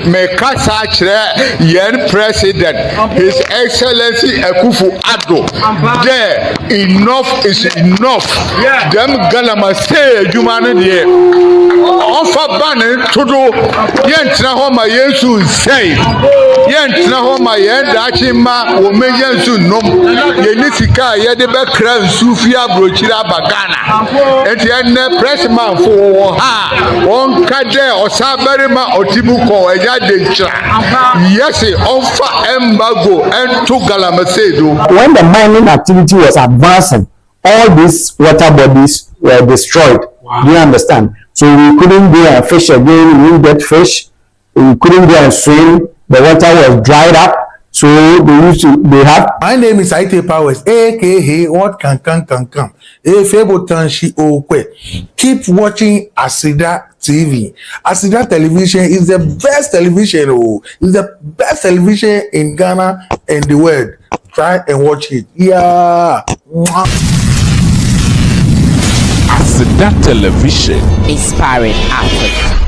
me kasa kire yen president His Excellency Akufo-Addo there enough is enough them Galamsey adwuma no de ofa ban todo yentra ho ma Yesu sei yentra ho ma yen dachi ma wo me Yesu nom yeni sika ye de be kra nsufi abrochira bagana enti enne pressman fo wo ha won ka de osaberima otibuko eja de nchira yes onfa embargo ento Galamsey do. When the mining activity was advancing, all these water bodies were destroyed. Wow. Do you understand? So we couldn't go and fish again, we didn't get fish, we couldn't go and swim, the water was dried up. So they have. My name is IT Powers, aka what can. Keep watching ASEDA TV. ASEDA Television is the best television. It's the best television in Ghana and the world. Try and watch it. Yeah. ASEDA Television. Inspiring Africa.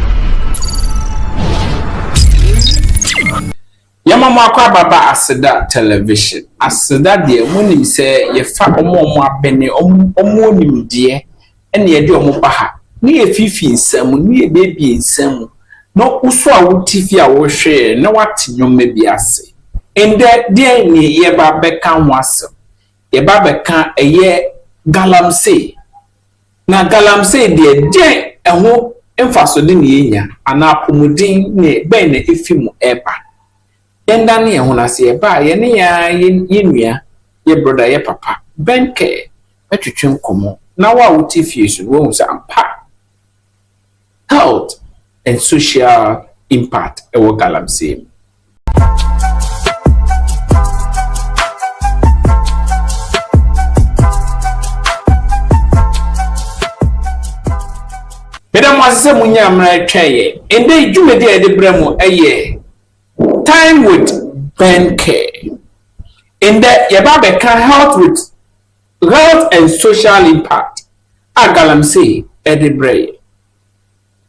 Yamama kwa baba ASEDA Television. ASEDA de munim se ye fa omo abene omo nimdie ene ye de omo baha ni ye fifi nsam ni ye baby nsam no uso a wotifi a wo hwe na wate nyoma bi ase ende de ni ye ba beka hwase ye ba beka eye Galamsey na Galamsey de eho emfaso de ni yenya ana apomudin ne ben na efimu eba yenda ne honase eba ye ne ya yenua ye brother ye papa BENCARE atwetwe nkomo na wa wotifi so wo nsa ampa health and social impact ewo Galamsey. Madam Wasse munya amra tweye ende djumedi e de bremu eye time with BENCARE ende yeba beka health and social impact a Galamsey e de breye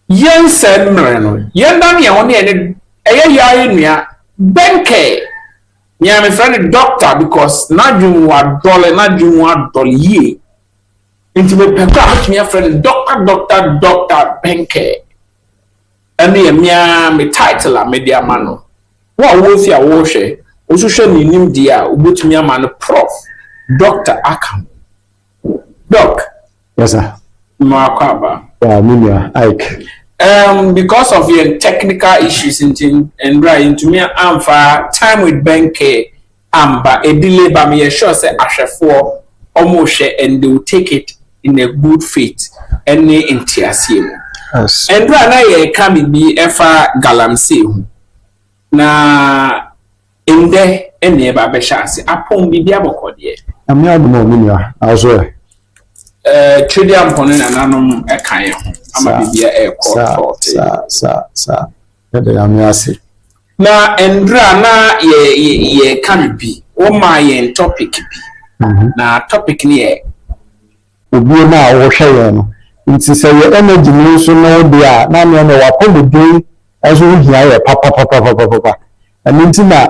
yen said mreno yen dan ye woni ene eye yaye nua BENCARE nya me friend doctor because najun wa dollar ye into me pekwa atumi friend doctor BENCARE ene ye mia me title a media mano wa wo fi a wo hwe wo hwe ni nim dia obotumi amano prof Dr. Akam doc. Yes sir. Makwaba Minia Ike. Because of your technical issues and right into me amfa time with BENCARE amba a delay by me sure say ashefo almost and they will take it in a good faith any intiasim. Yes. And right now ye can be efa Galamsey na in there any ba chance upon be abokode. I'm not the Minia as well. Tridium ponen ananom ekan ho ama bibia sa yamiase na endra na ye kan bi o ma ye topic bi na topic ni e obi na wo hwe no nti se ye energy no so no dia na me no wakomodin aso hia ye papa and na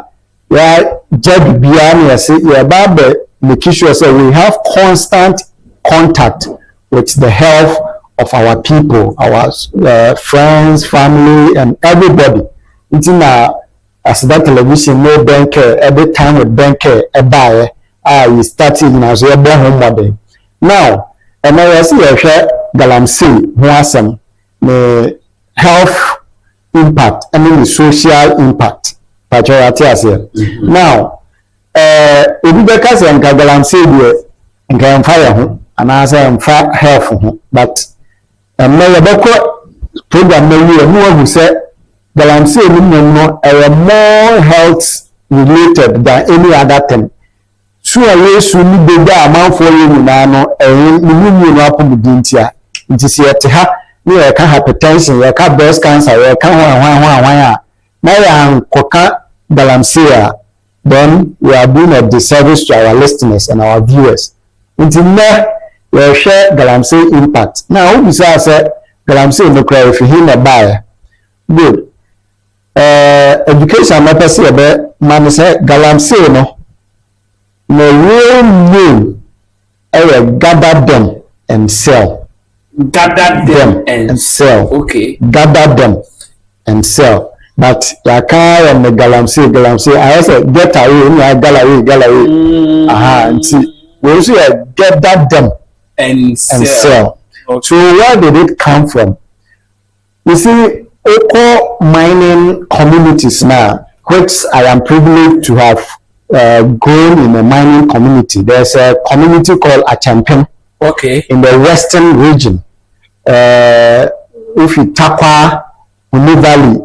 ya jab bia na ye se ye ba be make sure say we have constant contact with the health of our people, our friends, family, and everybody. It's in ASEDA Television, no BENCARE, every time with BENCARE, we started in as a home model. Now, and I see Galamsey, who has some health impact, I mean the social impact. Now, if you because Galamsey, and can fire home. And as I am health, but a program who said Galamsey more health related than any other thing. So I wish we need the amount for you now, and you know, Dintia. It is yet to have hypertension, you can breast cancer, you can now Koka Galamsey. Then we are doing a disservice to our listeners and our viewers. Until now, we share Galamsey impact. Now, who say Galamsey no cry if he na buy? Good. education na pese ebe man say Galamsey no real name gather them and sell. Gather them and sell. Okay. Gather them and sell. But ya can and Galamsey I say get away in gallery. Nti we say gather them and sell. Okay. So where did it come from? You see, eco mining communities now, which I am privileged to have grown in a mining community. There's a community called Achampem. Okay. In the western region. If you Takwa, Uni Valley,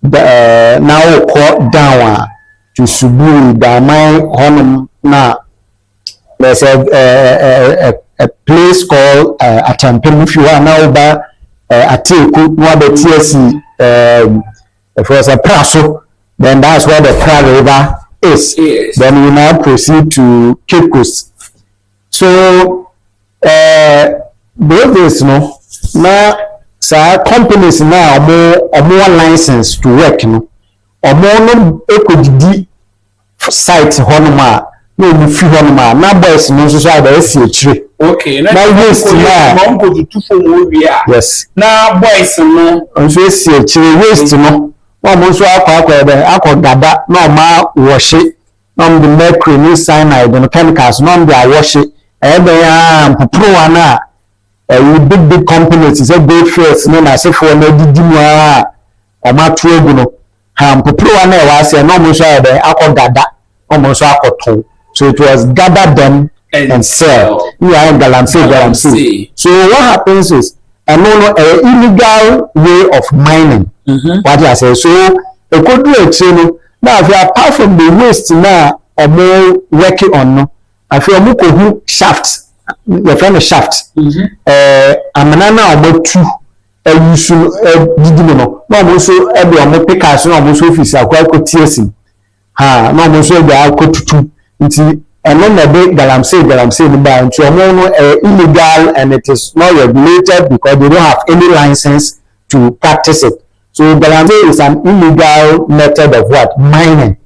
now called down to Suburi, Damai, Honum, now there's a place called Achampem. If you are now by Atiku, no the TSC, if it was a Praso, then that's where the Pra River is. Yes. Then we now proceed to Cape Coast. So, those days, no, now, so companies now are more licensed to work, no, or more equity site honoma, no, if you honoma, now boys, no, so I see a tree. Okay, now waste now. Yes. Now boys, no, and so see a tree waste, no, almost aqua gada, no, ma wash it, no, the mercury, no cyanide, and chemicals, no, they are wash it, and they are pro big companies, is a good first, no, I say for no didima, or my trouble, pro and was a normal side, aqua gada, almost aqua tone. So it was gather them and sell. You are Galamsey. So what happens is an illegal way of mining. What I say. So a could do it. Now, if you are apart from the waste now, or more working on no, I feel more who shaft. Your friend a shaft. I'm about two. You should no also every almost pickers, no almost office, I quite could tears him. No almost they are could two. And then the big Galamsey the bank to illegal and it is not regulated because they don't have any license to practice it. So Galamsey is an illegal method of what? Mining.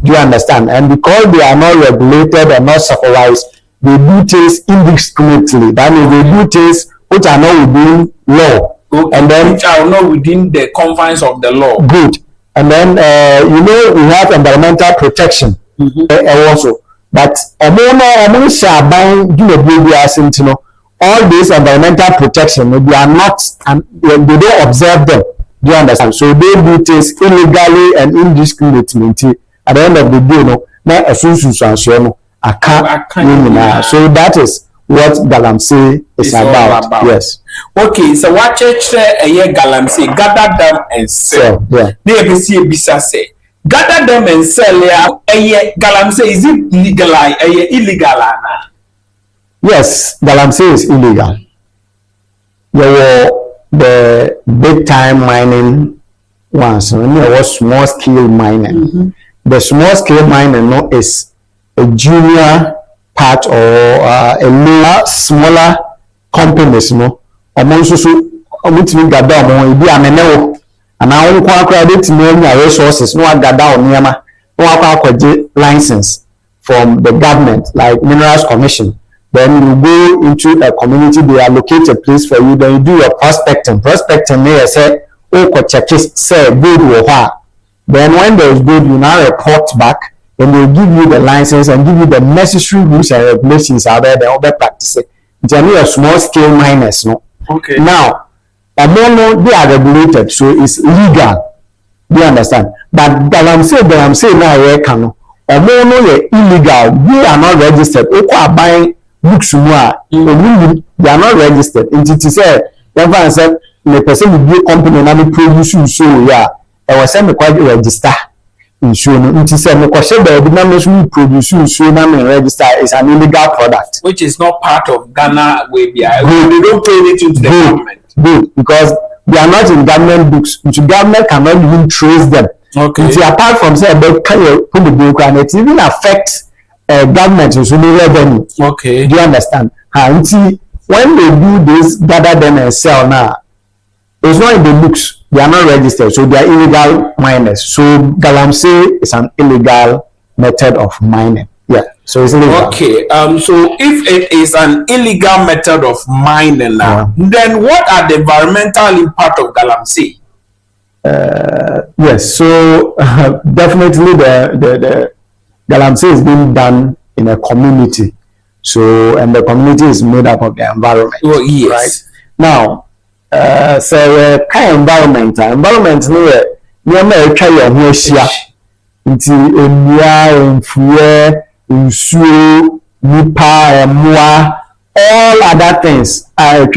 Do you understand? And because they are not regulated and not supervised, they do things indiscriminately. That means they do things which are not within law. Okay. And then which are not within the confines of the law. Good. And then we have environmental protection. Also, but among Shaban do all this environmental protection they are not and they don't observe them. Do you understand? So they do things illegally and indiscriminately. At the end of the day, now a so that is what Galamsey is about. Yes. Okay, so what church Galamsey gather them and sell. Yeah. They see bisa say. Gather them and sell Galamsey, is it legal? Illegal? Yes, Galamsey is illegal. There were the big time mining ones, and there was small scale mining. The small scale mining is a junior part or a lower, smaller companies, among so gather and I only credit to resources, no one got down near no license from the government, like Minerals Commission. Then you go into a community, they allocate a place for you, then you do your prospecting. Prospecting may say, oh, check it, say good or what. Then when there is good, you now report back, and they'll give you the license and give you the necessary rules and regulations out there, the other practices. It's only a small scale miners, no? Okay. Now, they are regulated, so it's legal. Do you understand? But Galamsey now illegal. We are not registered. If are buying books, they are not registered. And it is said, the person will be a company and produce so yeah. I was saying quite register. It is said the produce so register is an illegal product, which is not part of Ghana way. They don't pay anything to the government. Good, because they are not in government books. The government cannot even trace them. Okay. It's apart from say they put the book and it even affects government so the revenue. Okay. Do you understand? And see when they do this, gather them and sell now, it's not in the books. they are not registered, so they are illegal miners. So Galamsey is an illegal method of mining. Yeah, so it's illegal. Okay, so if it is an illegal method of mining now, then what are the environmental impact of Galamsey? Yes, so definitely the Galamsey is being done in a community. So, and the community is made up of the environment. Oh, yes. Right? Now, so kind of environment near me try your hosia nti enua enfuwe nsuo nipa emwa all other things are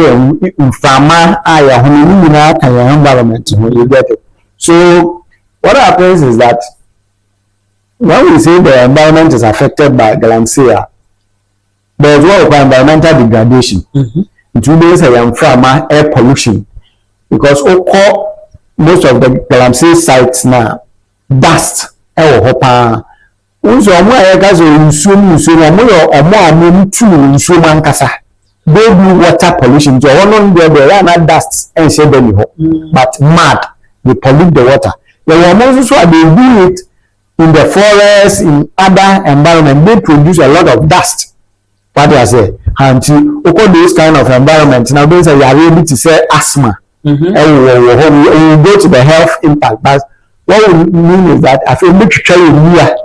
mfama aya hono nyina kan your environment you get it. So what happens is that when we say the environment is affected by Galamsey, there's what we call environmental degradation. It will be air pollution, because most of the Galamsey sites now dust. Water pollution. So there are not dust and shade but mud, they pollute the water. They do it in the forest, in other environment. They produce a lot of dust. What do I say? And to those kind of environment, now those are able to say asthma. And we go to the health impact. But what we mean is that I feel make sure you near.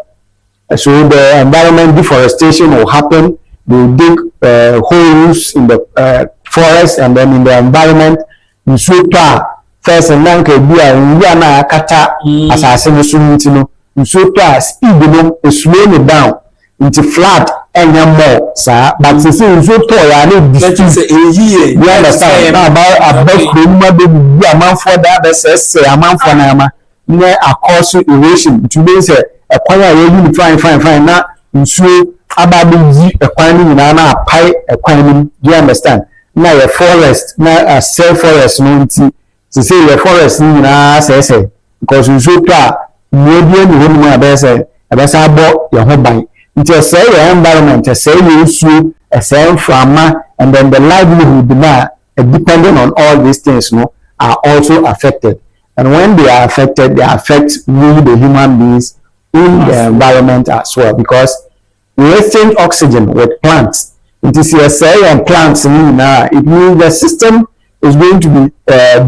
So the environment deforestation will happen. They dig holes in the forest and then in the environment. You so first and then we are na kata assassin so you so speed is slowing it down into flat. And more, sir, but since you so tall, I need this you understand about a man for that, a man for Nama, near a course erosion. Today, sir, a choir, you fine, now, you so about a quantity in a pie, a quantity, you understand? Now, a forest, now a self forest, no, to say a forest, say, because you so tall, maybe you wouldn't want to say, about your whole bank. It's a say environment, a say issue, a say farmer, and then the livelihood depending on all these things, are also affected. And when they are affected, they affect we, the human beings, in the environment as well. Because we exchange oxygen with plants. It is a say and plants, it means the system is going to be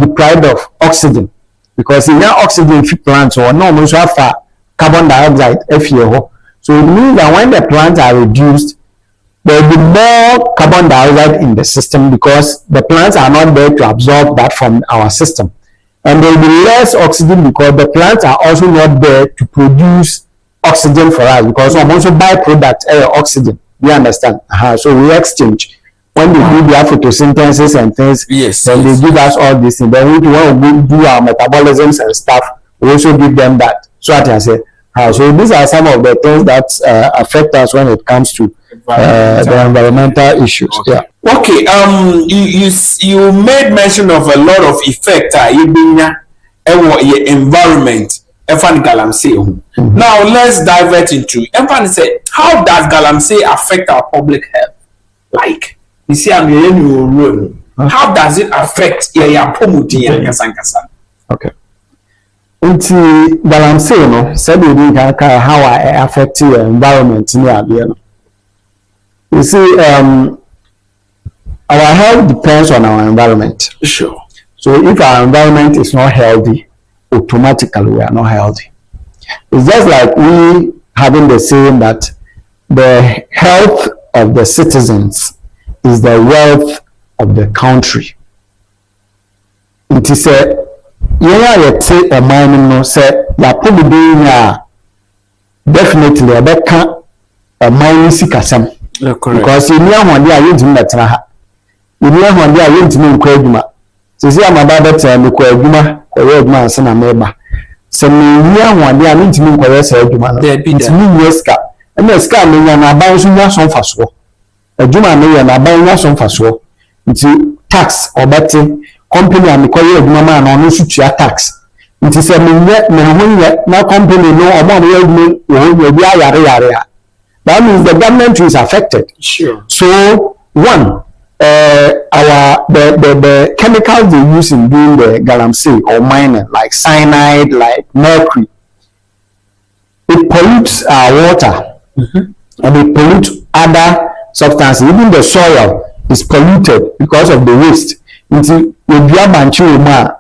deprived of oxygen. Because in your oxygen plants or no, most have carbon dioxide, FEO. So it means that when the plants are reduced, there will be more carbon dioxide in the system because the plants are not there to absorb that from our system. And there will be less oxygen because the plants are also not there to produce oxygen for us because I'm also byproduct oxygen. You understand? So we exchange. When they do their photosynthesis and things, then they give us all this thing. Then when we do our metabolisms and stuff, we also give them that. So what I say. So these are some of the things that affect us when it comes to the environmental issues. Okay. Yeah. Okay. You made mention of a lot of effect. Your environment. Galamsey. Now let's divert into. How does Galamsey affect our public health? Like you see, how does it affect your promoting? Okay. Nti Galamsey no said we how I affect your environment in your you see our health depends on our environment. Sure. So if our environment is not healthy, automatically we are not healthy. It's just like we having the saying that the health of the citizens is the wealth of the country. It is a a mining no say ya probably definitely a mining sikasam because you near one day you didn't ha you near one day you didn't kwa adwuma so see am about that me kwa adwuma adwuma ansa na meba so me near one day you didn't kwa say adwuma no it mean yeska and the ska me na ban so nya so faso adwuma me na ban nya so faso nti tax obete company and call you mama no no sutua tax it is a na company no amount we yare that means the government is affected. Sure. So one the chemicals they use in doing the galamsey or mining, like cyanide, like mercury, it pollutes our water, and it pollutes other substances. Even the soil is polluted because of the waste. Until we be a banchi uma,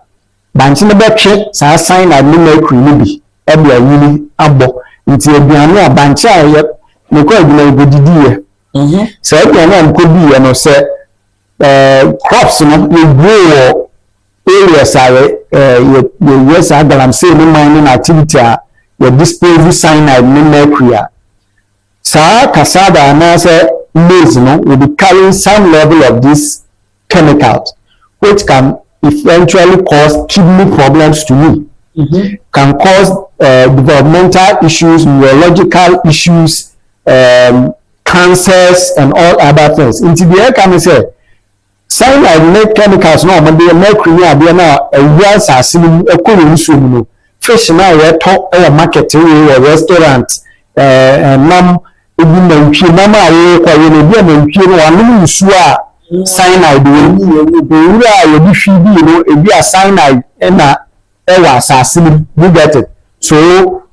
banchi na betche sa cyanide ni mercury ni bi ebi ayini abo. Until we be a banchi aye ne ko adina go didi ye. So ebi anu ko bi ye no say crops no you grow areas are yes galamsey ni mining activity you dispose cyanide ni mercury. Sa cassava na say maize no will be carrying some level of these chemicals, which can eventually cause kidney problems to you, can cause developmental issues, neurological issues, cancers, and all other things. Into the air can say, cyanide make chemicals no, but the mercury are now a real assassin, a cool fish now, a market, a restaurant, and ebi na ntwe mama aye kwa ye na bi na ntwe no anu nsu a cyanide we a ye bi hwi bi no ebi a cyanide na ewa asase you get it. So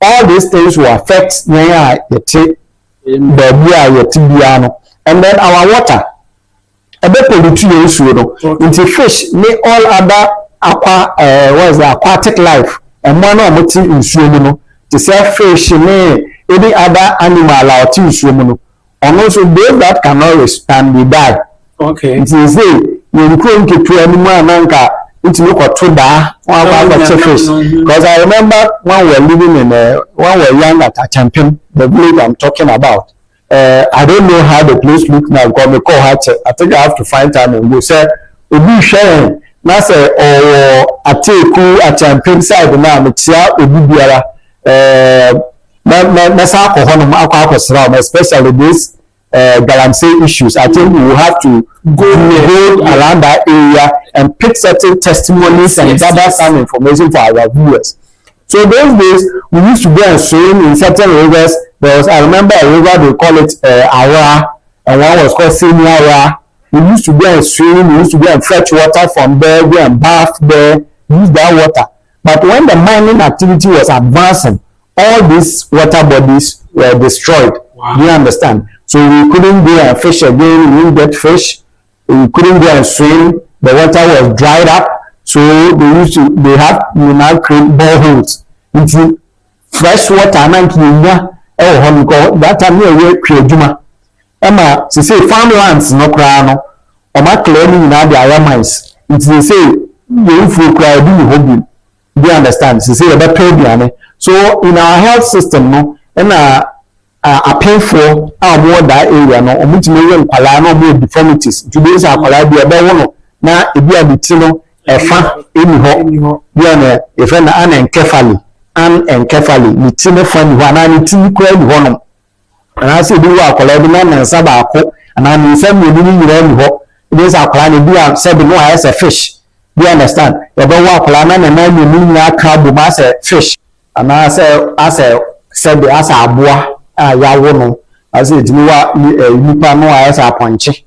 all these things will affect when you take the bia you tibia no. And then our water ebe pollute ye nsu no into fish may all other aquatic life and one of moti nsu no to say fish may any other animal out in swim, and also those that cannot respond we die. Okay. It is you couldn't keep animal nanka into look at fish. Because I remember when we were living in when we were young at a champion, the village I'm talking about. I don't know how the place look now because we call her. I think I have to find time and go say we sharing. Now say or a take a champion side now me tia obi biara especially this galamsey issues. I think we will have to go around that area and pick certain testimonies and gather some information for our viewers. So those days we used to go and swim in certain rivers. There was, I remember a river they call it Ara, and one was called Senior Ara. We used to go and swim, we used to go and fetch water from there, go and bath there, use that water. But when the mining activity was advancing, all these water bodies were destroyed. Wow. Do you understand? So we couldn't go and fish again. We didn't get fish. We couldn't go and swim. The water was dried up. So they now create boreholes into fresh water. And that time we create Juma. Emma, she say farmlands no crano. Or my claiming in their mines. It's they say you for crowd hobby. Do you understand? She say about pay. So in our health system, no, and a painful more that area, no, or which may no more deformities. Today's our collide one now if you are the tino, a fan in ho, if an encephaly, the tino fan one and tin crowd one. And I say, do our collide man and sabako, and I'm in some meaning it is our plan to be said no as a fish. Do you understand? You don't walk and then you mean a crab as a fish. And I said, as a boy, ya woman, as it nipa no as a punchy.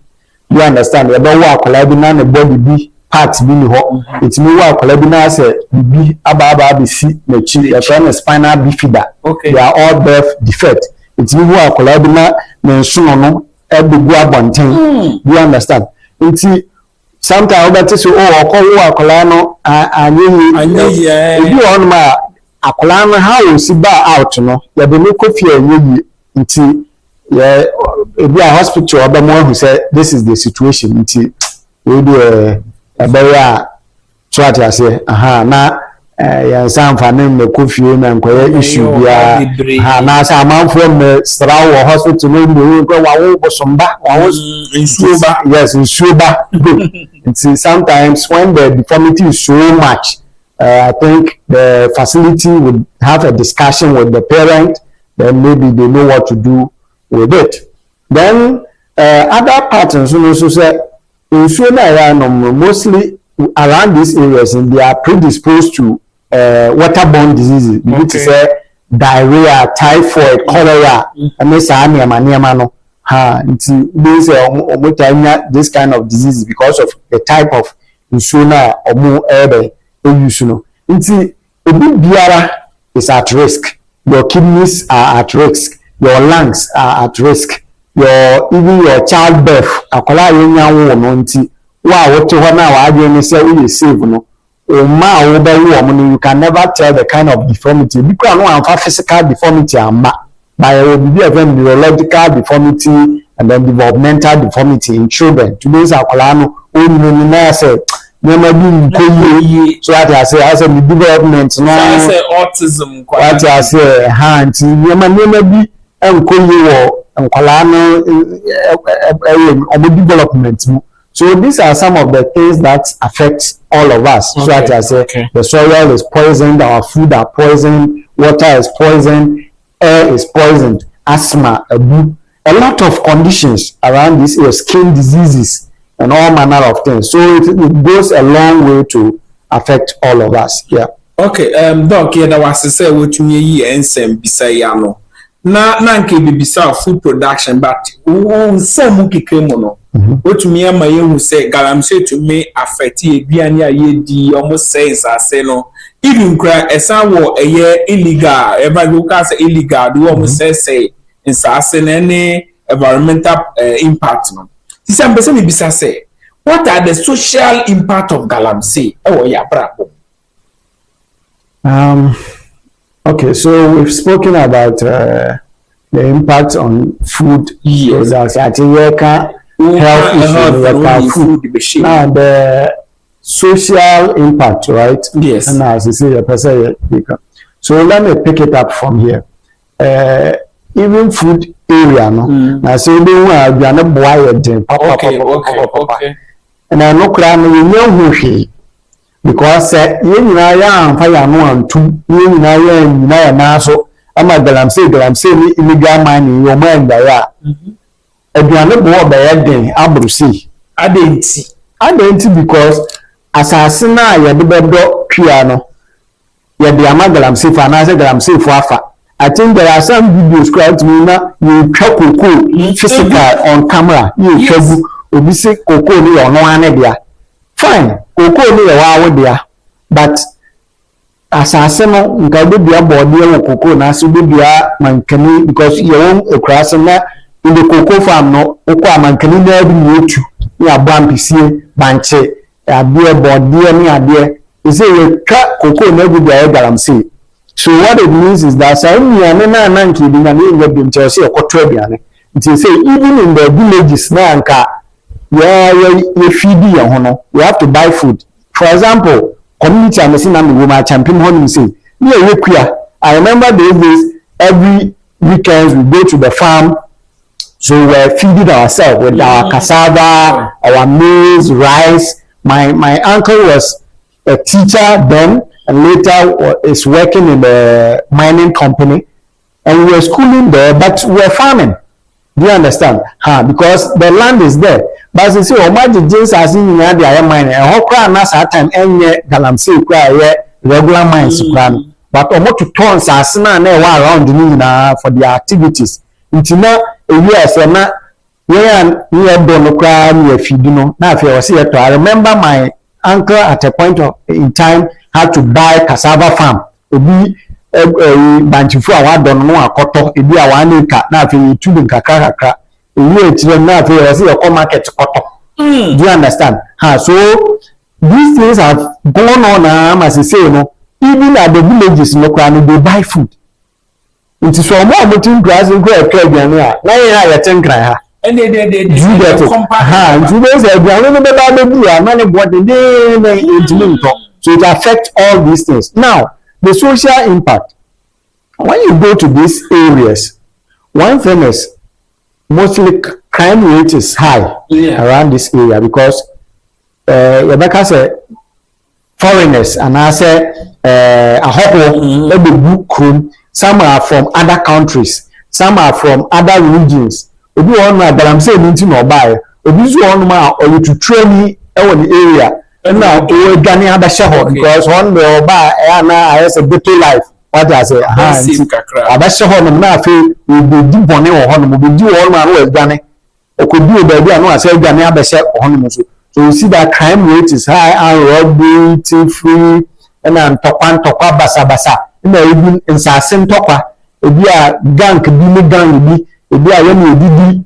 You understand? You don't walk a body be parts being hot. It's me walk as a be ababa be feet, the chili, a friend spinal bifida. Okay. They are all birth defect. It's me walk men soon every guabontain. You understand? It's sometimes that is call you on my akwala how you see bar out no ya be no coffee anyi nti ya ebi a hospital obamo who say this is the situation nti we do abaya try to say aha na ya samfane me coffee na nkoye issue bia ha na sa amanfo me strawo hospital no do ko wa wo bosomba wa wo insuba yes insuba nti sometimes when the deformity is so much I think the facility would have a discussion with the parent, then maybe they know what to do with it. Then other patterns also say mostly around these areas and they are predisposed to waterborne diseases. You need to say diarrhea, typhoid, cholera, and this until they say this kind of disease because of the type of insulin or more air use no. Until biara is at risk. Your kidneys are at risk. Your lungs are at risk. Even your childbirth. Akola yenya wo no nti wa wote ho na wa adwe ni say we save no. O ma wo be wo you can never tell the kind of deformity. Because no am physical deformity amma. By a neurological deformity and then developmental deformity in children. Today's akola no o ni na say never be so that I say the development no I say autism what I say hand never be enkoye akola no development. So these are some of the things that affect all of us. So that I say the soil is poisoned, our food are poisoned, water is poisoned, air is poisoned, asthma, a lot of conditions around this, skin diseases and all manner of things. So it goes a long way to affect all of us. Yeah. Okay, Doc, that was to say what you mean and same bisayano. Na nke bibisa food production, but some kikemono. What you mean, my you say Galamsey to me affect Biania ye almost says I say no. Even cry a sour a year illegal, ever look as illegal, do almost say in Sassin any environmental impact. This ambassador bisa say, what are the social impact of Galamsey? Oh, yeah, bravo. Okay, so we've spoken about the impact on food. Yes, health issues, food. Now the social impact, right? Yes. And as you say, the person. So let me pick it up from here. Even food area, no. Now so we are not boy Okay. And I know cry we know who because you know ya fire no antu you know ya na so ama Galamsey ni illegal mining your mind ya aduane bo ba ya den abrusi adenti because asase na ya de bedo twia no ya de ama Galamsey fa na say Galamsey fo afa. I think there are some videos quite me na you twa koko physical on camera you twa obi say koko ni ono ane dia fine koko ni wa dia but asase no nka be dia body e koko na so be dia mankani because you own a cross na in the cocoa farm no okwa mankani na bi nyotu ya bampisie banche ya bia body ni ade e say we ka koko na bi dia Galamsey. So what it means is that say even in the villages you have to buy food. For example, community champion say I remember those days every weekends we go to the farm, so we're feeding ourselves with our cassava, our maize, rice. My uncle was a teacher then, and later is working in the mining company, and we were schooling there, but we were farming. Do you understand? Because the land is there. But you see, Omaji James has in the mining, and how cry na that time any Galamsey cry regular mines plan. But Omo to turn Sasina ne around the for their activities. It's not a year, so na where you are done cry me if you do know. Now if you was here, I remember my uncle at a point in time had to buy cassava farm. Obi banchifu awa don no akoto ebi awa nika na afi tudu kakra eyi etire na afi o say your market koto. Do you understand? So these things have gone on as I say no, even at the villages no kwani they buy food. It is so more between grass and go e aduane a na ya tenkran ha. And they so it affects all these things. Now, the social impact. When you go to these areas, one thing is mostly crime rate is high around this area because Rebecca said foreigners and I said some are from other countries, some are from other regions. Obi one na Galamsey ninti no buy. Obi so one ma or you to train the area. And now we gani abasha ho because one the buy na as a better life. what I say abɛhyɛ hɔ nom na afei obedi bɔne wɔ hɔ nom obedi wɔ hɔ nom a no adwane okodi baabi a no asɛ adwane abɛhyɛ hɔ nom so you see that crime rate is high and robbery thievery and ntɔkwa basabasa na ebi nsase ntɔkwa ebi a gang bi ne gang bi ebi a yɛn edidi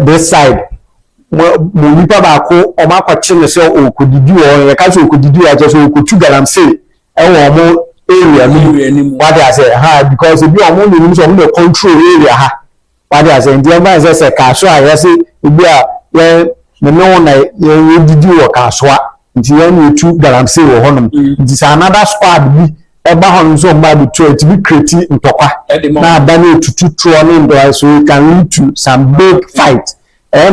this side mo nipa baako ɔmo akɔkye ne sɛ okodidi wɔ yɛ ka sɛ okodidi wɔ akyɛ sɛ okotu Galamsey ɛwɔ ɔmo area ni what I say because ebi ɔmo ne nim sɛ ɔmo dey control area ha what I say ndiɛ ba sɛ kaaso a yɛsɛ ebi a yɛ me no na yɛ didi wɔ kaaso a nti yɛn etu Galamsey wɔ hɔ nom nti sɛ another squad bi ɛba hɔ nom sɛ ɔmo adi to it bi create ntɔkwa na ada ne etutu toɔ ne ndɔa so it can lead to some big fight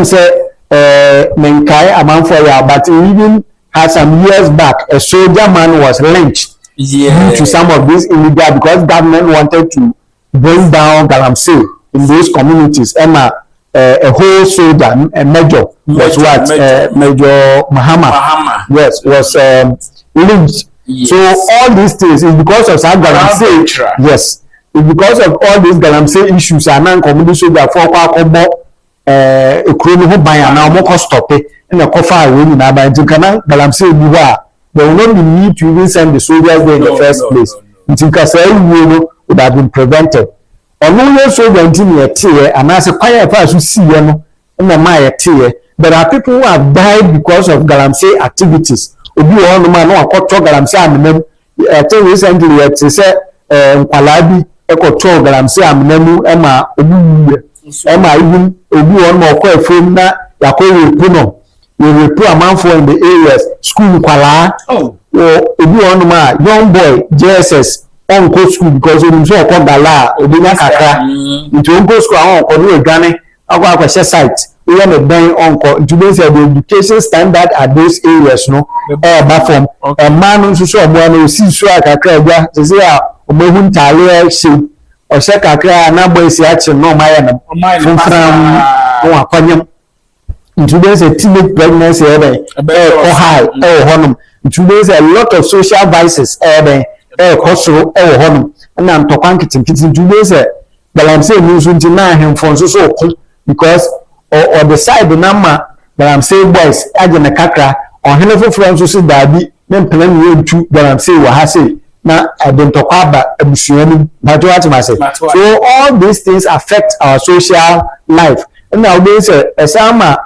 say BENCARE amanfo ya but even had some years back a soldier man was lynched due to some of these illegal because government wanted to bring down Galamsey in those communities and a whole soldier a major was what Major Mahama yes was lynched. So all these things is because of some Galamsey yes it's because of all these Galamsey issues and non-community soldier for kwakɔbɔ ekuro ho ban na omo stop na kofa awe ni na ban tinkana Galamsey bi wa there will not be need to even send the soldiers there in the first place tinka say we no would have been prevented ono no soldier ntin yete here and as kwaya fa so siye no na ma yete there are people who have died because of Galamsey activities obi wo no ma na akoto Galamsey amnam till recently yete say nkwala bi ekoto Galamsey amnam e ma obi Emma even obi on more quite from na yakɔ repu we repu amanfo in the areas school kwala obi on ma young boy JSS on go school because we so call gala obi nya kakra into on go school on ko no adwane akɔ akwɛhyɛ site we am a ben on ko to be say the education standard at those areas no ba from a man nso so obo na osi so akakra agwa say a omo hu ntale hye ɔhyɛ kakra na boy si akyɛ no ma yɛ no fomfram no akwanyam nti there is a teenage pregnancy high honum nti there is a lot of social vices kosoro honum na ntɔkwa nkitinkitin nti there is a Galamsey ni nso nti na ahemfo nso so ko because or the side na ma Galamsey boys agye ne kakra ɔhene foforo nso so daabi ne mpena ne yɛntu Galamsey wɔ ha sei na adentokwa ba abusuani but what I say so all these things affect our social life and now there is a sama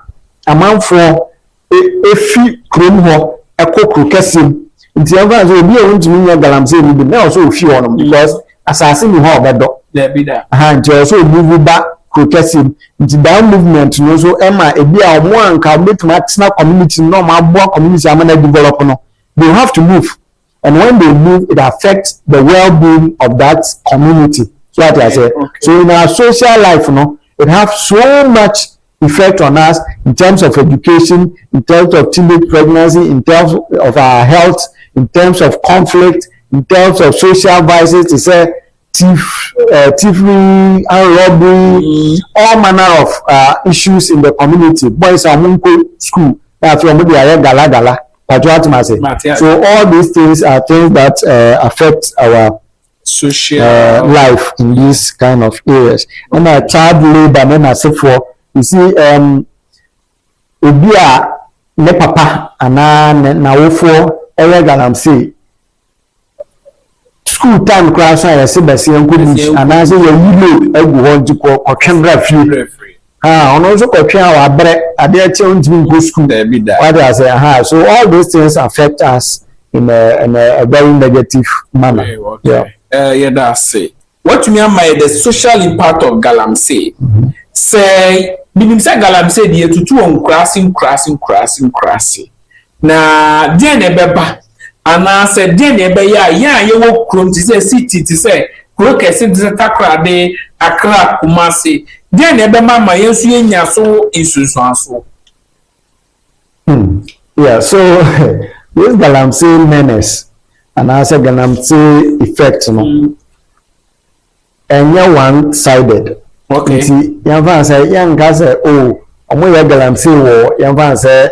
amanfo efi krom ho ekokro kesim nti eva so obi e wontumi nya Galamsey ni bi na so ofi honom because asase ni ho obedo there be that nti so move ba kesim nti that movement no so ema ebi a omo anka betuma tena community no ma bo community amana develop no they have to move. And when they move, it affects the well-being of that community. So what I say. Okay. So in our social life, it has so much effect on us in terms of education, in terms of teenage pregnancy, in terms of our health, in terms of conflict, in terms of social vices. To say thievery, robbery, all manner of issues in the community. Boys are munko school. Now, if you're gala. So all these things are things that affect our social life in these kind of areas. And child labor, and I say for you see, obi a ne papa ana na wofo Galamsey school time class I say besi enko beach ana say you know egu ho jiko kwemra free ono also kwatwa wa bre ade ache ontimi go school what I say so all those things affect us in a very negative manner. Okay. Yeah, that's it. What me am the social impact of Galamsey say binim say Galamsey dey tutu on crashing na dey na beba ana say dey na be ya ye wo krom ti say city ti say kro kese ti takra de Accra Kumasi dey na be mama yesu enya so isusuanso. Yeah, so this Galamsey menace and I say Galamsey effect and you're one-sided. Okay. Young say young guys say oh omo ya Galamsey war young say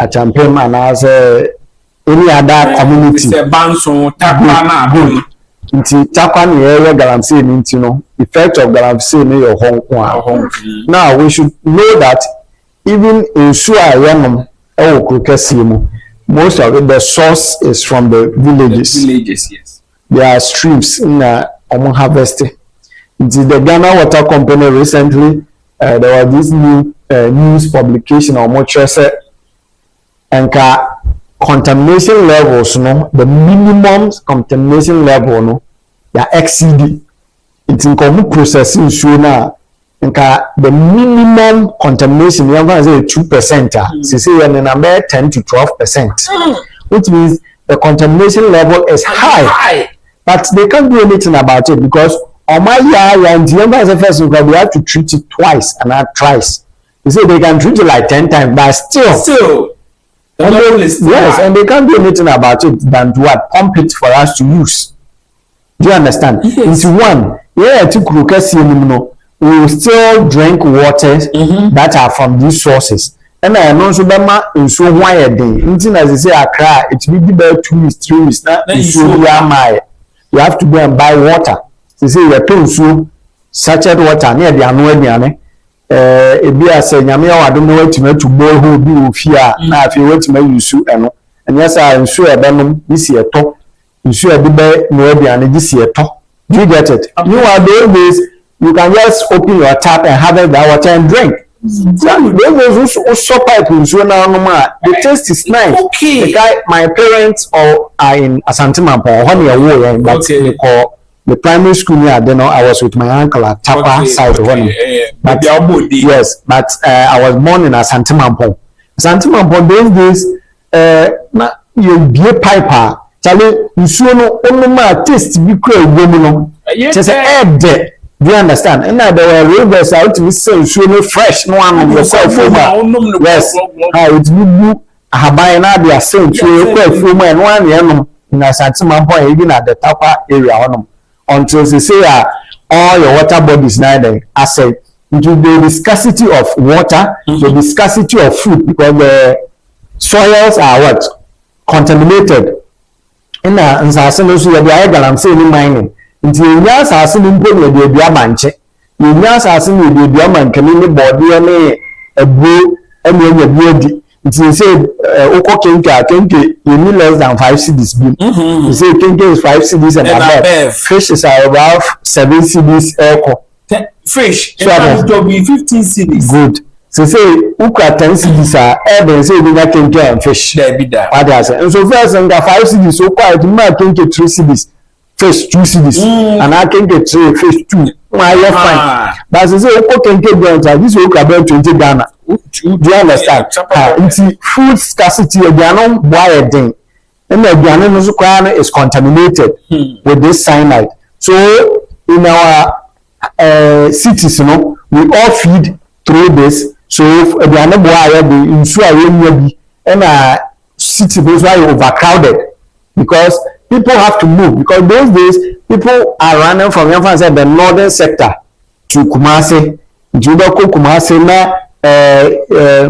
a champion and I say any other community say banso takwa na Nti takwa ne ye Galamsey ni nti no effect of Galamsey ne your home. Now we should know that even in Sua Yanom most of it, the source is from the villages. The villages, yes. There are streams in harvesting. The Ghana Water Company recently there was this new news publication on Mochese and contamination levels, no, the minimum contamination level, no, they are exceeding. It's in common processing so now. The minimum contamination, you have to say 2%. So say you're in number 10 to 12%, which means the contamination level is high. But they can't do anything about it because on my and the first we have to treat it twice and not thrice. They say they can treat it like 10 times, but still. And they can't do anything about it than to what? Pump it for us to use. Do you understand? Yes. It's one. Yeah, to we will still drink waters that are from these sources. And I know so in so why a day. Until as I say, I cry, it will be about 2 weeks, 3 weeks. Now, you have to go and buy water. They say you're paying so sachet water near the annual. It be as a Yamia, I don't know what to make to boil who be fear. Now, if you want to make you sue, and yes, I am sure Benham this year top. You sure the bay no be and this year top. Do you get it? You are doing this. You can just open your tap and have that water and drink. Those who pipe in the taste is nice. Okay. The guy, my parents are in Asantemanpo, one year old, but they call the primary school near. Then I was with my uncle at Tapa side of one. But yes, but I was born in Asantemanpo. Asantemanpo those days, you be a piper. Charlie, you show no only taste be cool. Just add. Do you understand? And now there were rivers out to be so fresh. No one will say yes. It will be a Habayana, they are saying to quite few men, 1 year in a Santima point, even at the Tapa area on them. Until they say all your water bodies neither. I say it will be the scarcity of water, the scarcity of food, because the soils are what? Contaminated. In Sassan, you are Galamsey mining. Nti nya asase ni mpo na de bia manche nya asase ni de bia mankani ni body na ebu enu nya bia di nti say kenke you need less than 5 cedis bi you say kenke is 5 cedis and above fish is about 7 cedis echo fish it will be 15 cedis good so say ukwa 10 cedis then say you get kenke and fish there be that what I say and so first and 5 cedis so quite ma kenke 3 cedis fish 2 cedis and I can get 3 fish 2 my fine but say okay can get down this will about 20 Ghana do you understand it's food scarcity again why a thing and the Ghana is contaminated with this cyanide so in our cities you know we all feed through this so if Ghana boy be in so and city those why overcrowded because people have to move because those days people are running from the northern sector to Kumasi. Kumasi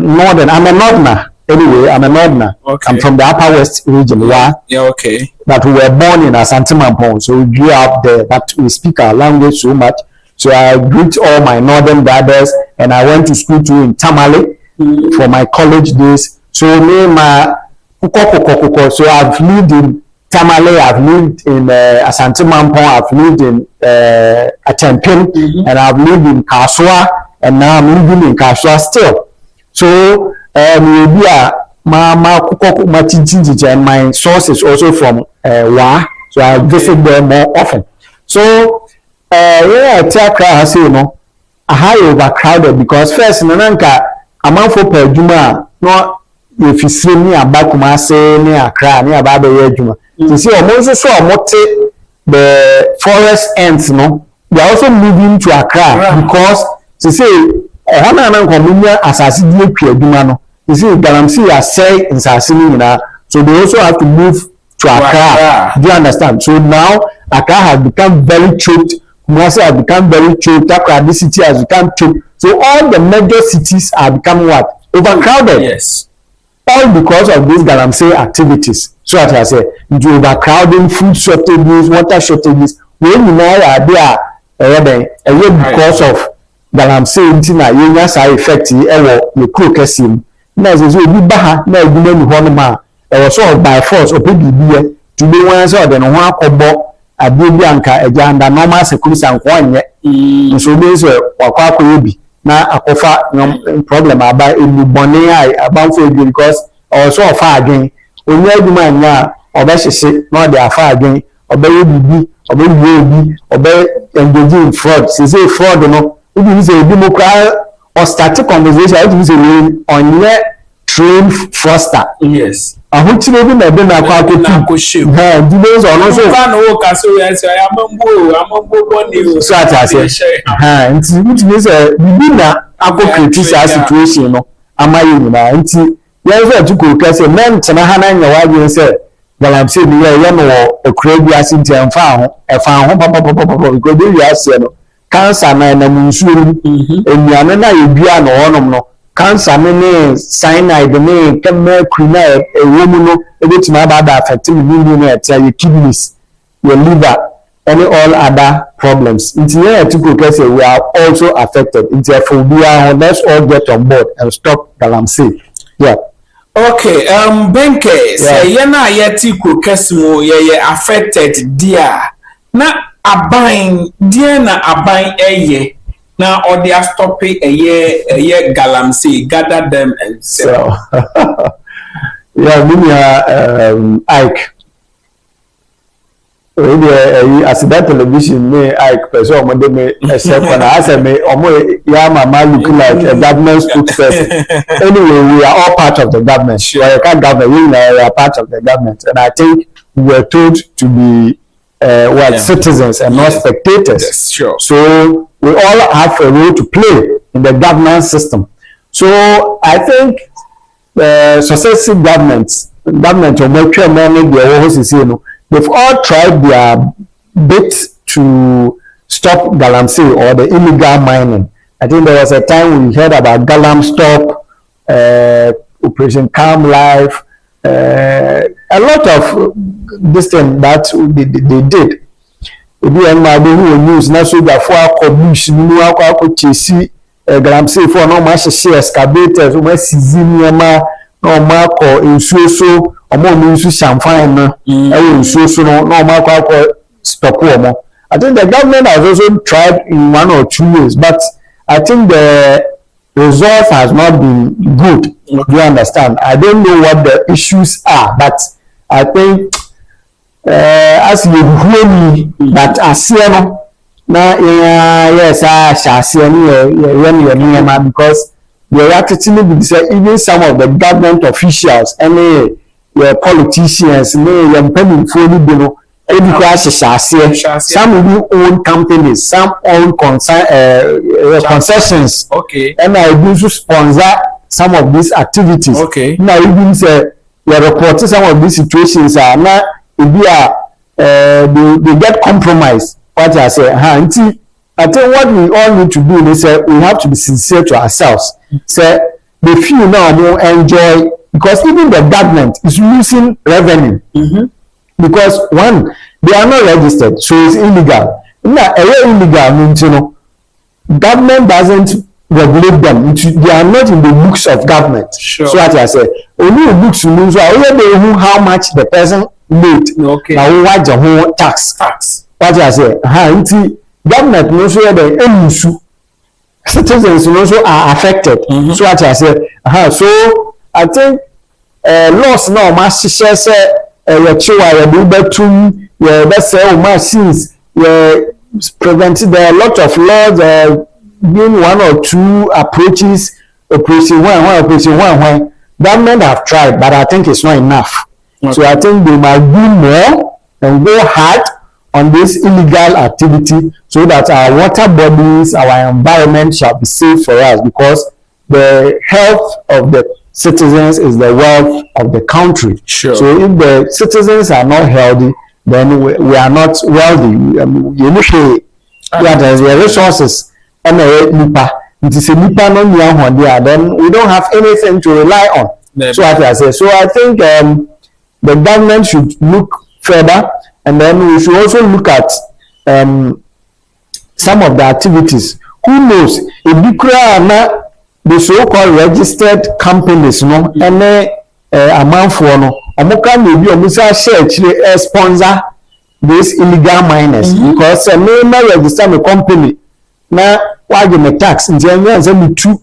northern. I'm a northerner anyway. I'm a northerner. Okay. I'm from the Upper West region. Yeah, okay. But we were born in Asantemanpo, so we grew up there. But we speak our language so much. So I greet all my northern brothers, and I went to school too in Tamale for my college days. So so I've lived in Tamale, I've lived in Asantemanpo, I've lived in Atempin, and I've lived in Kasua, and now I'm living in Kasua still. So maybe and my source is also from Wa, so I visit there more often. So yeah, Tiakra has you know a high overcrowded because first nananka amount for per juma no if you see me about Kumasi near Accra near Babe Juma. You see, almost so the forest ends, no, they are also moving to Accra because they say, you see, Galamsey are say in Sassini, so they also have to move to Accra. Do you understand? So now Accra has become very choked, Kumasi has become very choked, Accra, this city has become choked. So all the major cities are becoming what? Overcrowded. Yes. All because of these Galamsey activities. So as I say, into overcrowding, food shortages, water shortages, when you know there because of Galamsey intina yenya side effect ewo the crew kesim na so obi baha na eduma ni ho no ma ewo so by force opebibie to be one so de no ho akobo ade bi anka ejanda normal security anko anye so be so wakwa akoyebi na akofa problem aba elu bone ai abanfo ebi because also of adwen onye eduma anya obehihye na de afa adwen obeye bibi obeye obi obeye engage in fraud say fraud no if you say democrat or static conversation if you say on train foster yes ahutire bi na be na kwa akotu ha delays on so fa no ka so yes amambo boni so atase ha nti which say bibi na akokritisa situation no amaye nyina nti yes to ko kase men tena ha na nya wa say Galamsey ni ye no okra bi asinti emfa ho papa because we ase no cancer na munsuo enuane na ebia no honom no cancer ne cyanide ne mercury na ewomu no ebetima aba affect me na your kidneys your liver and all other problems into here to go say we are also affected into phobia. Let's all get on board and stop Galamsey. Yeah. Okay, BENCARE say na yeti ko kesimo ye affected dia na aban dia na aban eye na or they stop eye Galamsey gather them and sell. Yeah, me Ike ASEDA television me Ike person omo me except when I say me omo ya mama look like a government spokesperson. Anyway, we are all part of the government. Sure. We can't govern, we are part of the government, and I think we are told to be citizens and not spectators. Yes, sure. So we all have a role to play in the governance system. So I think successive government or they've all tried their bit to stop Galamsey or the illegal mining. I think there was a time we heard about Stop, Operation Calm Life, a lot of this thing that they did. Ebi enma de who news na so da for akobus ni akọ chesi Galamsey for no ma hye excavators o ma siziniema no ma akọ nsuo so omo nsu shamfan no nsuo so no ma akọ stop omo. I think the government has also tried in 1 or 2 ways, but I think the result has not been good. Do you understand? I don't know what the issues are, but I think as you hear me that asiano na yes asiano because the actually be say even some of the government officials and politicians some will own companies, some own concessions. Okay. And I do sponsor some of these activities. Okay. Now even say we report some of these situations are now they get compromised. What I say, I think what we all need to do is we have to be sincere to ourselves. Say the few now will enjoy because even the government is losing revenue. Because one, they are not registered, so it's illegal. Now, illegal means government doesn't regulate them. They are not in the books of government. Sure. So what I say, only the books means how much the person made. Okay. Now what the whole tax. What I say, government knows where the issue. Citizens also are affected. So what I say, so I think laws now must share say. Let's say machines prevented there a lot of laws being 1 or 2 approaches operation one government have tried but I think it's not enough. Okay. So I think they might do more and go hard on this illegal activity so that our water bodies, our environment shall be safe for us because the health of the citizens is the wealth of the country. Sure. So if the citizens are not healthy, then we are not wealthy. You look at the resources and it is a nipa no there, then we don't have anything to rely on. So as I say, so I think the government should look further, and then we should also look at some of the activities. Who knows? If you create the so-called registered companies, no, and amount for no, Amoka maybe Omusa share sponsor these illegal miners because me register my company now. Why give me tax? In January, me two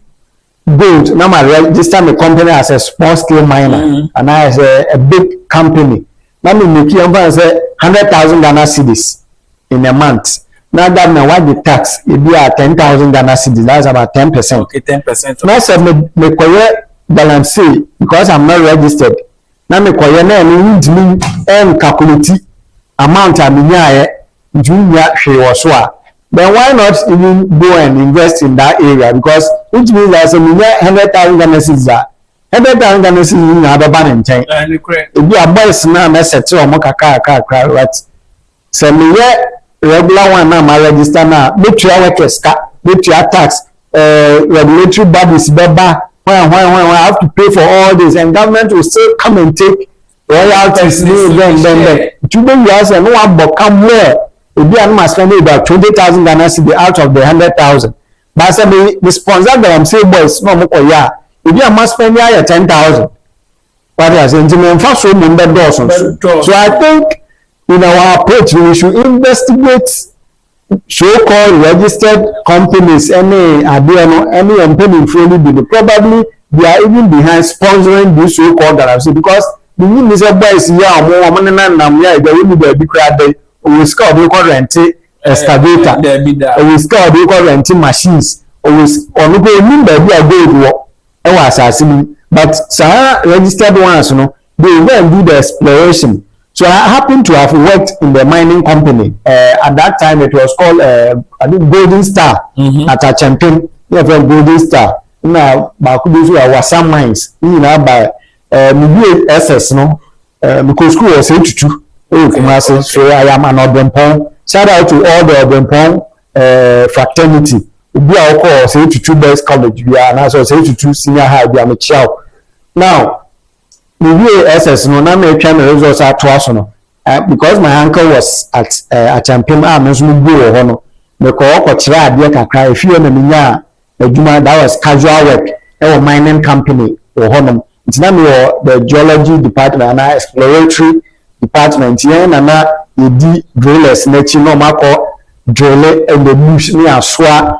gold. Now I register my company as a small scale miner and I as a big company. Now me make you 100,000 Ghana cedis in a month. Now that me why the tax? It be at 10,000 Ghana cedis. That's about 10%. Okay, 10%. Now say me koye Galamsey because I'm not registered. Now me koye na me need me calculate amount I mean junior she was so. Then why not even go and invest in that area? Because which means there's a 100,000 Ghana cedis. 100,000 Ghana cedis in other ban in time. If you are boys now, message or mokaka, right? So me regular one now, my register now. Make your workers, make your tax, regulatory bodies, beba. When I have to pay for all this, and government will still come and take royalties. Then. Today you ask no one but come where. If you must spend about 20,000 Ghana cedis out of the 100,000. But I said the sponsor that I'm saying boys no more yeah. If you must spend 10,000. What is so I think in our approach we should investigate so-called registered companies, any company probably they are even behind sponsoring this so-called Galamsey because the new is a boys here more money they will be a big crowd. We score the current excavator, we score the current machines, we remember we are going to work. But Sahara registered ones, they will do the exploration. So I happen to have worked in the mining company. At that time, it was called I think Golden Star at a champion. Yeah, Golden Star. Now, Bakudu was some mines. By SS, because school was 82. So I am an Obenpong. Shout out to all the Obenpong fraternity. We are called 82 Boys College. We are now 82 Senior High. We are a child. Now, the SS no na me twa me results at no because my uncle was at champion am so mu go ho no me ko kire ade kakra efie na me nya adwuma that was casual work e mining company ho no it's na me the geology department and exploratory department yen na edi drillers na chi no makọ drill and the bush ni asoa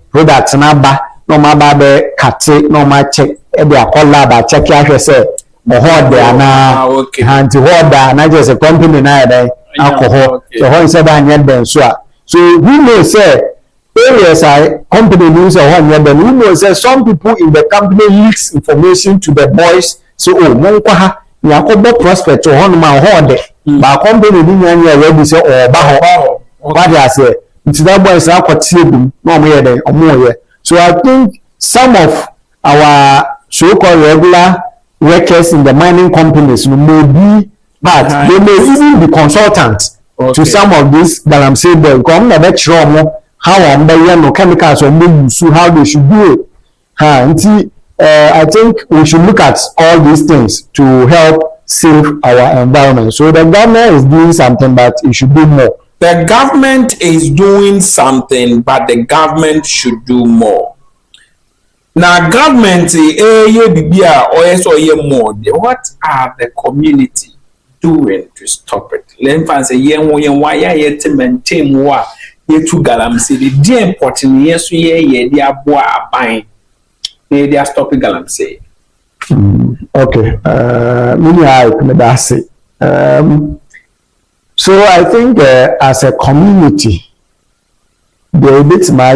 product na ba no ma ba be kate no ma check e be akola ba check ahwe say mo hold there na anti hold there na just a company na dey alcohol so ho say ba nyɛ den so we know say areas are company news or ho nyɛ den we know say some people in the company leaks information to the boys so mo nkwa ha ya ko bo prospect ho no ma hold there ba company ni nyanya ready say ba ho what I say it's that boys are quite no more than omo. So I think some of our so-called regular workers in the mining companies may be bad. They may even be consultants to some of these Galamsey boys. Come never show how no chemicals or how they should do it. I think we should look at all these things to help save our environment. So the government is doing something, but it should do more. The government is doing something, but the government should do more. Now, government, what are the community doing to stop it? Let say, why are to maintain what you to Galamsey? The dear important yes, they are buying. They are stopping Galamsey. Okay. So I think as a community, the bit my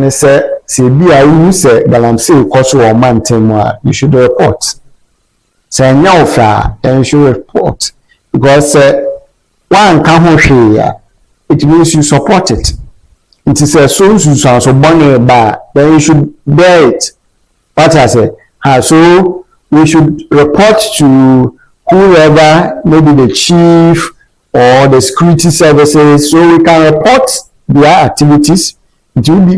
say you say Galamsey koso or mountain you should report. Say nyaufa then you should report because one can here it means you support it. It is a so money bar then you should bear it. What I say, so we should report to whoever, maybe the chief or the security services, so we can report their activities. It will be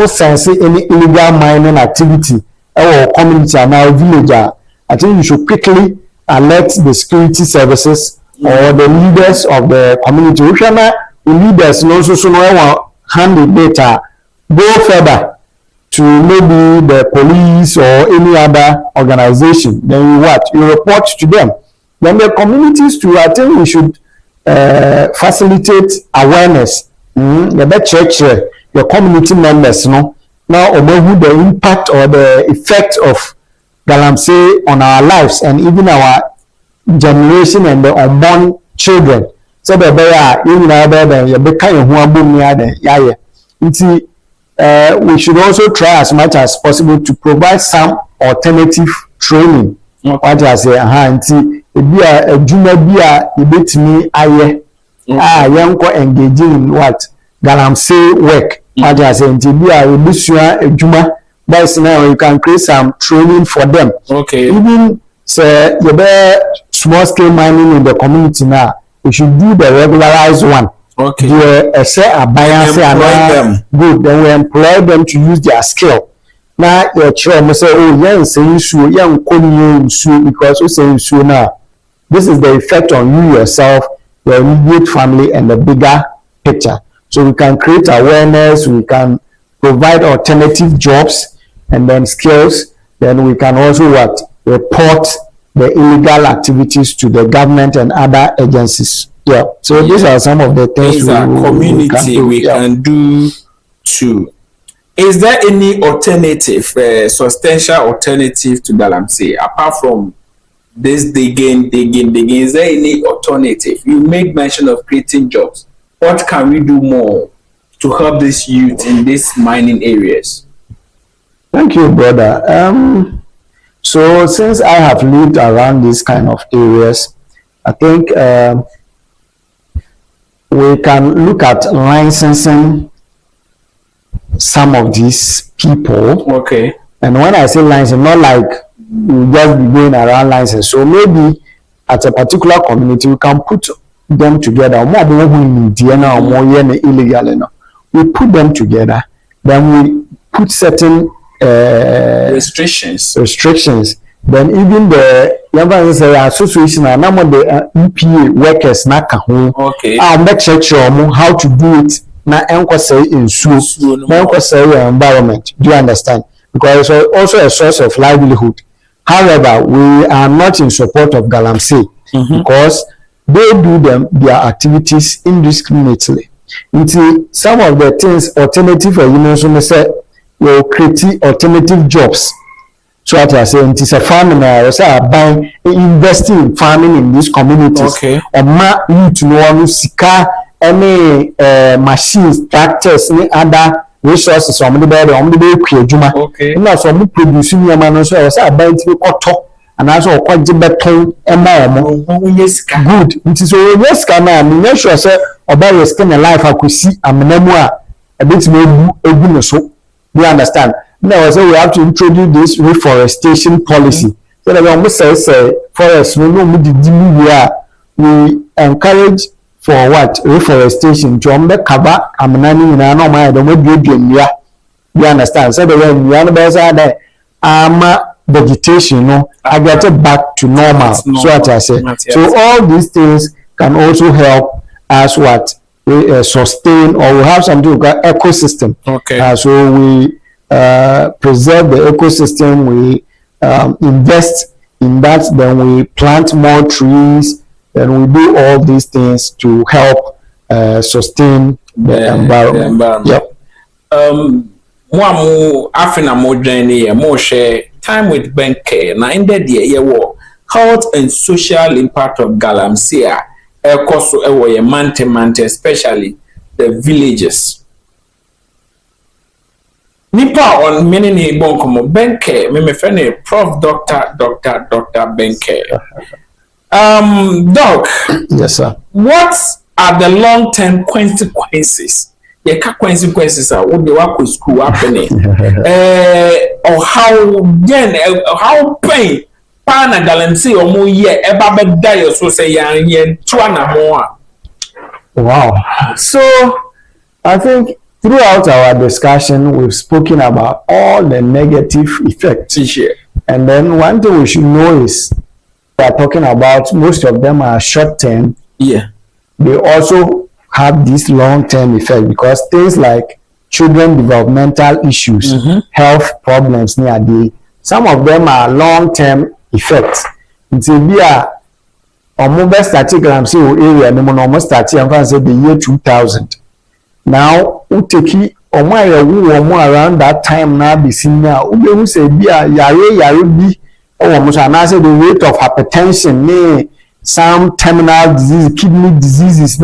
sense any illegal mining activity or community and our village. I think you should quickly alert the security services or the leaders of the community. The leaders also hand the data, go further to maybe the police or any other organization. Then you report to them. Then the communities too, I think we should facilitate awareness. The church, the community members, now about the impact or the effect of Galamsey on our lives and even our generation and the unborn children. So we should also try as much as possible to provide some alternative training. What I say, engaging in what Galamsey work. What I say, now you can create some training for them. Okay. Even say small scale mining in the community now, we should do the regularized one. Okay. Good. Then we employ them to use their skill. Now your children say, oh, because we say so now. This is the effect on you yourself, your immediate family, and the bigger picture. So we can create awareness, we can provide alternative jobs and then skills. Then we can also report the illegal activities to the government and other agencies. Yeah. So these are some of the things we can do too. Is there any alternative, substantial alternative to Galamsey apart from this digging? Is there any alternative? You make mention of creating jobs. What can we do more to help this youth in these mining areas? Thank you, brother. So since I have lived around these kind of areas, I think we can look at licensing some of these people. Okay. And when I say licensing, not like you just be going around licensing. So maybe at a particular community, we can put them together. We put them together. Then we put certain restrictions. Then even the association and the EPA workers okay. Make sure how to do it environment. Do you understand? Because it's also a source of livelihood. However, we are not in support of Galamsey because they do their activities indiscriminately. Into some of the things alternative for will create alternative jobs. So what I say, it is a farming. I say buying, investing in farming in these communities. Okay. You to know sika any machines, tractors, any other resources. So Okay. Now some producing your man also. I say buying to cotton and also quite the beton. Good. It is always can I make sure say about your skin and life. I could see a memoir a bit more so. Do you understand? Now, so we have to introduce this reforestation policy. So that almost say forest we encourage for what reforestation to cover amnani in our mind. You understand? So the way vegetation, I get it back to normal. So what I say. So all these things can also help us sustain, or we have something called ecosystem. Okay. So we preserve the ecosystem, we invest in that, then we plant more trees, then we do all these things to help sustain the environment. Yep. Time with BENCARE. Now in the year, health and social impact of Galamsey. Especially the villages. Nipa on many bon como BENCARE, me friend Prof. Dr. BENCARE. Doc. Yes, sir. What are the long-term consequences? The consequences are what they work with school happening. Or how pain. Pana Galamsey or more year ever die so say yan twana more. Wow. So I think throughout our discussion we've spoken about all the negative effects. Sure. And then one thing we should know is we are talking about, most of them are short term. Yeah. They also have this long term effect because things like children developmental issues, health problems near the some of them are long term effects. It's a year almost starting Galamsey area no more almost starting and say the year 2000. Now uteki around that time now be seen now who say be a yare bi almost and I say the rate of hypertension, some terminal disease, kidney diseases,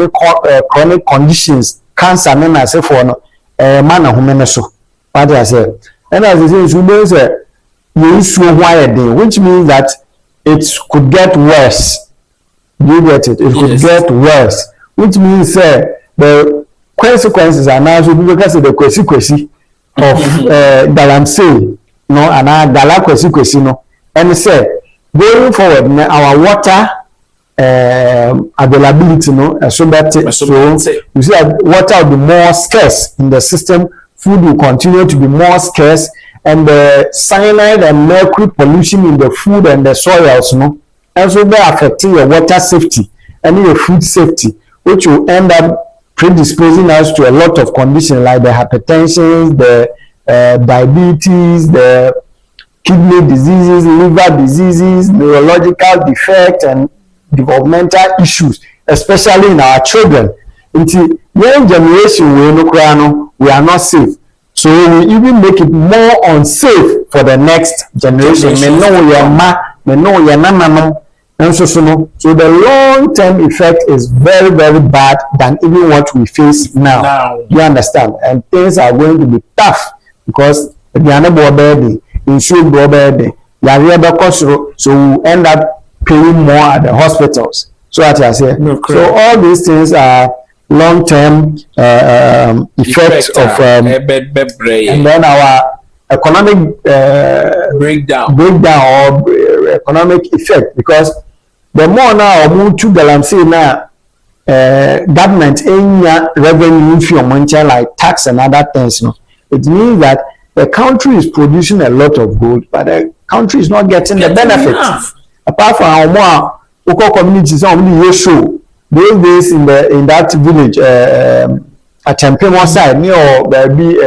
chronic conditions, cancer, and I say for no man who so what I say. And as I say, we say you so wired, which means that it could get worse. You get it? It could get worse, which means the consequences are now because of the kwesi of Galamsey, no, and our Gala kwesi no, and say going forward, our water availability, no, so that so you see that water will be more scarce in the system. Food will continue to be more scarce, and the cyanide and mercury pollution in the food and the soils, no, also be affecting your water safety and your food safety, which will end up predisposing us to a lot of conditions like the hypertension, the diabetes, the kidney diseases, liver diseases, neurological defect, and developmental issues, especially in our children. Until young generation we are not safe. So we even make it more unsafe for the next generation. So the long-term effect is very, very bad than even what we face now. You understand? And things are going to be tough because we are not bothered, insured bothered, so we end up paying more at the hospitals. So as I say, so all these things are long-term effects of and then our economic breakdown or economic effect, because the more now we move to Galamsey now, government any revenue from like tax and other things, no, it means that the country is producing a lot of gold, but the country is not getting the benefits. Apart from our more local communities, only show those days in that village at Tempemo side near baby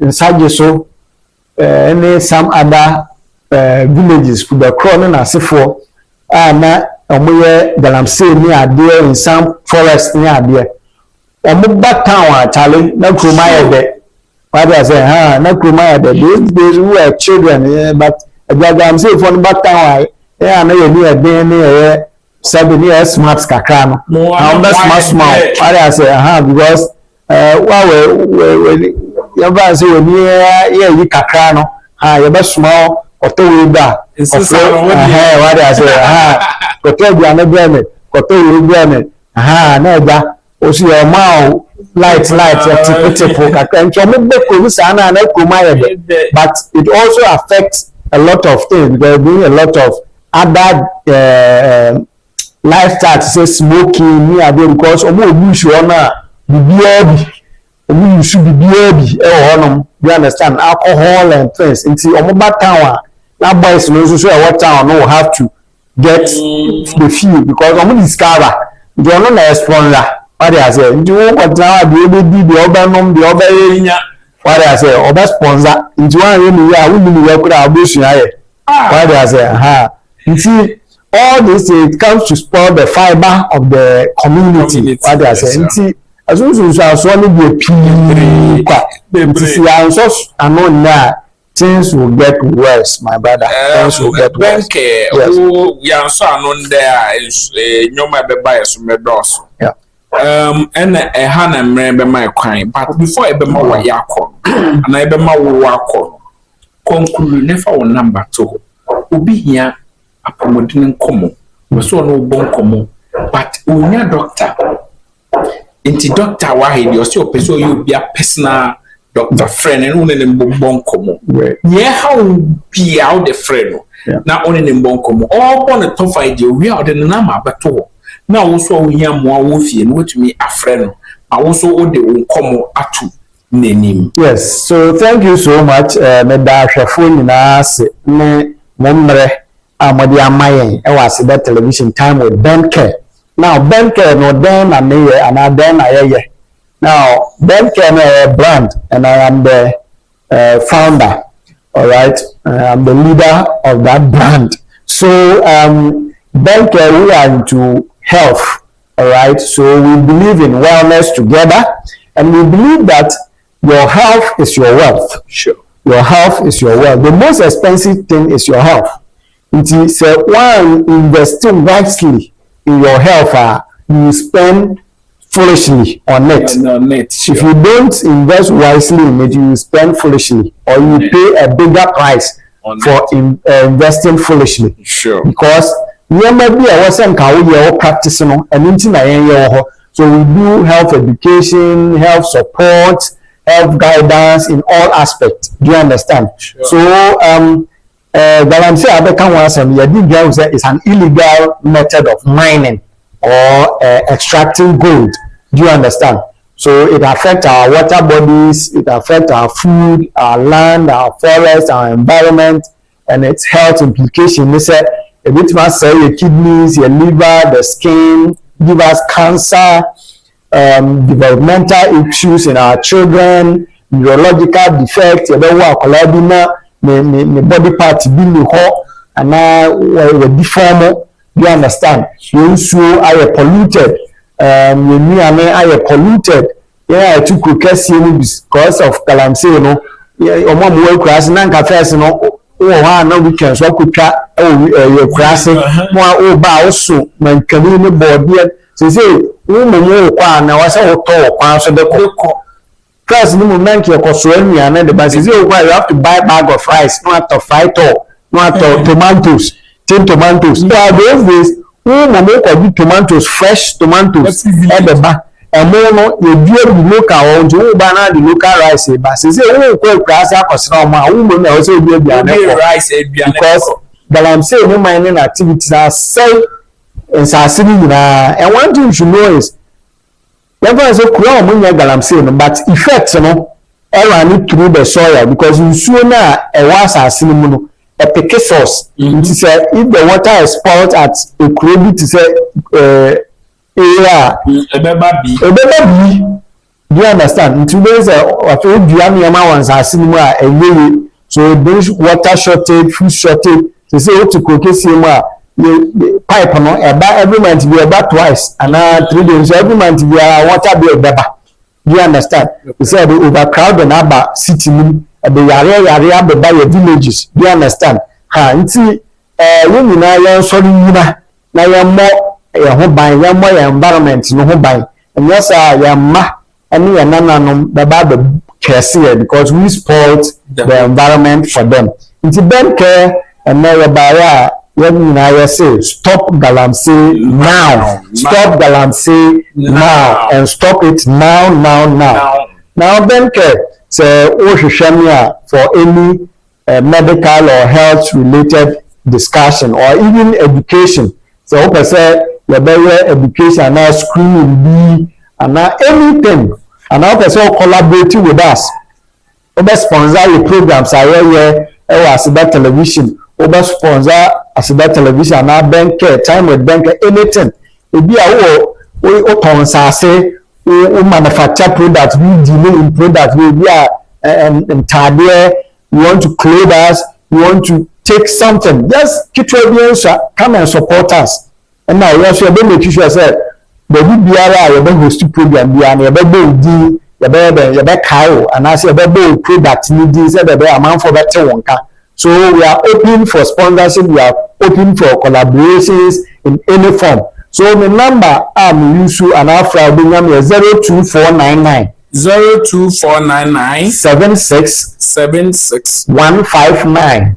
in Sajeso and some other villages could be crowned as if for na omoye Galamsey near there in some forest near there. Omuba town Charlie na krumaya de. What I say, na krumaya de. Those days we were children, but Galamsey for the town, yeah, na you near there 7 years smart kakra no. How much small? What I say, because we you say when you kakra no, you be small or ba. What I say, koto bi anabreme, koto urubreme. Na eba o si your mouth light tipo kakra. Ncho mo be ko sa na kuma ye, but it also affects a lot of things. There being a lot of other lifestyle, say smoking, me again, because you should be baby. You understand? Alcohol and things. Until town, that boys so what town no have to get the feel because discover you are not a sponsor. What I say, you what now be able to the other what I say, other sponsor. Into one we could have bush. What I say, you see. All this it comes to spoil the fiber of the community. What they are saying, as soon as you are only be a things will get worse, my brother. Things will get worse. Yes. And a Hannah remember my crime, but before I be more yakon, and I be more wakon. Conclude never number 2. Ubi here. Apomodin komo so no bon komo but unya doctor inti doctor wa he dey so person you be a personal doctor friend and unen bon komo yeah how be out the friend na unen bon komo all bon to find you we out the number beto na wo so unya mo wo fie no wetumi afre no awoso o de won komo atu nenim. Yes, so thank you so much me da hwefo nyina se me momre amadi amayen e wa ASEDA television time with BENCARE. Now BENCARE no den na me ye and den na ye. Now BENCARE no a brand and I am the founder. All right, I'm the leader of that brand. So BENCARE, we are into health. All right, so we believe in wellness together, and we believe that your health is your wealth. Sure. Your health is your wealth. The most expensive thing is your health. It is one investing wisely in your health, you spend foolishly on it. Sure. If you don't invest wisely in it, you spend foolishly, or you pay a bigger price for investing foolishly. Sure. Because you may be a Western career practice, and so we do health education, health support, health guidance in all aspects. Do you understand? Sure. So Galamsey is an illegal method of mining or extracting gold. Do you understand? So it affects our water bodies, it affects our food, our land, our forest, our environment, and its health implication. They say a bit must say your kidneys, your liver, the skin, give us cancer, developmental issues in our children, neurological defects, you know, the body part being hot and now we deform. You understand? You also are polluted. You are polluted. Yeah, to because of Galamsey, you know. Yeah, mom work class and cafes, you know. Oh, no weekends. What could your class? More also when community board yet. So say, woman, you are now. I saw talk. So the cook. First, no moment your consumer and then the basis you have to buy bag of rice, not to fight or not tomatoes, tin tomatoes. So those days, we make tomatoes, fresh tomatoes at the back. And more you do the local, you buy the local rice. But since you go grass up or some woman also be rice because Galamsey no mining activities are safe and sitting and one thing you should know is never so crown Galamsey, but effects, you know, run through the soil because you soon a was a cinnamon, a picket sauce. It is if the water is poured at a crowd, to say, a baby. Do you understand? In today's ones are cinema and so it brings water shortage, food shortage. They say to cook the pipe no every month we about twice and 3 days every month we are water bill beba. Do you understand? We say the overcrowd and about city the area by your villages. Do you understand? Nti when na yan sorry na yan more ho ban yan more environment no ho ban and yes yan ma and yan nananom baba be kese because we spoiled the environment for them. Nti BENCARE and never by when I say stop Galamsey now, stop Galamsey now, and stop it now. Now BENCARE say for any medical or health related discussion or even education. So I say your better education now screening be and now anything and I say collaborating with us. We sponsor your programs. I hear ASEDA television. We sponsor ASEDA television and BENCARE time with BENCARE anything. It be we open say we manufacture products, we deal in products, we are and we want to clothe us, we want to take something. Just keep your audience come and support us. And now we also make sure say the BBR you host program be and you be you be Kyle and I say you product need say the amount for better one. So we are open for sponsorship, we are open for collaborations in any form. So the number I'm used to and our Friday number is 02499 76 159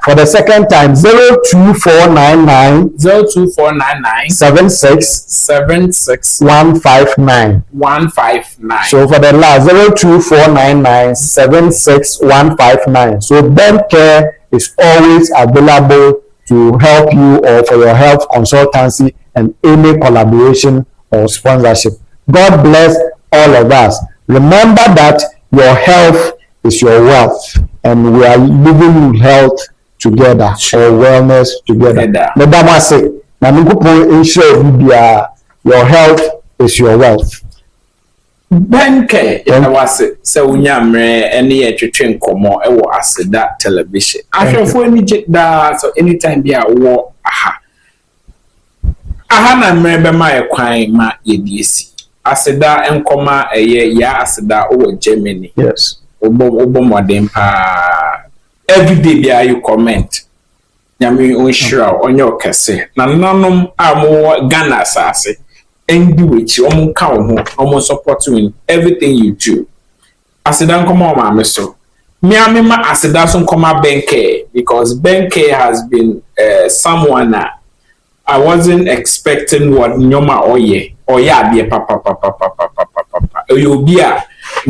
For the second time 02499 76 159 So for the last 02499 76 159 So BENCARE is always available to help you or for your health consultancy and any collaboration or sponsorship. God bless all of us. Remember that your health is your wealth, and we are living with health together or wellness together. Madam I say, na me go ensure your health is your wealth. BENCARE was so nyamre any etwetwe nkomo e wo ASEDA television. Ahwefo ani da so anytime bia wo aha na mrebe ma ekwan ma yediesi. ASEDA enkoma ya ASEDA o Germany. Yes. Obo modern pa every day bia you comment. Nyame onhira onye okese. Na nanom amo Ghana asase. And do it, you count, almost support you in everything you do. ASEDA come on, mamma, so. Me, ASEDA son come out BENCARE because BENCARE has been someone that I wasn't expecting what Nyoma or yeah, be a papa. You'll be a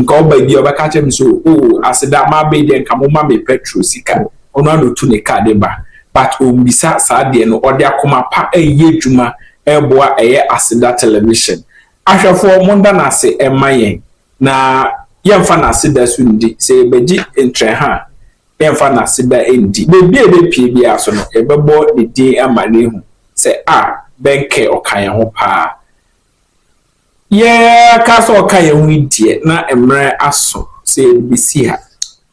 go by the other catch him so, oh, ASEDA, my baby, and come on, me petrol sika, or no to the cadeba, but be sad, no, or there come up a year juma. Eboa ASEDA television. Ahwefo monda na se emayen na yemfa na ASEDA sundi se beji entre ha yemfa na ASEDA endi bebi pie bia so no ebebo de din amane hu se BENCARE okaye ho pa ye ka so okaye hu die na emre aso se bisi ha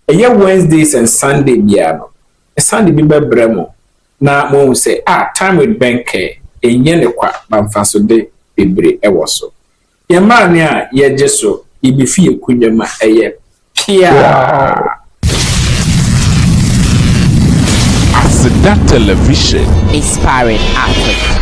eye Wednesdays and Sunday bia no Sunday bi bebremo na mo say time with BENCARE enye ne kwa bamfaso de bebre ewo so ye ma ne a ye je so ibifi ekunwama eye pia ASEDA Television. Inspiring Africa.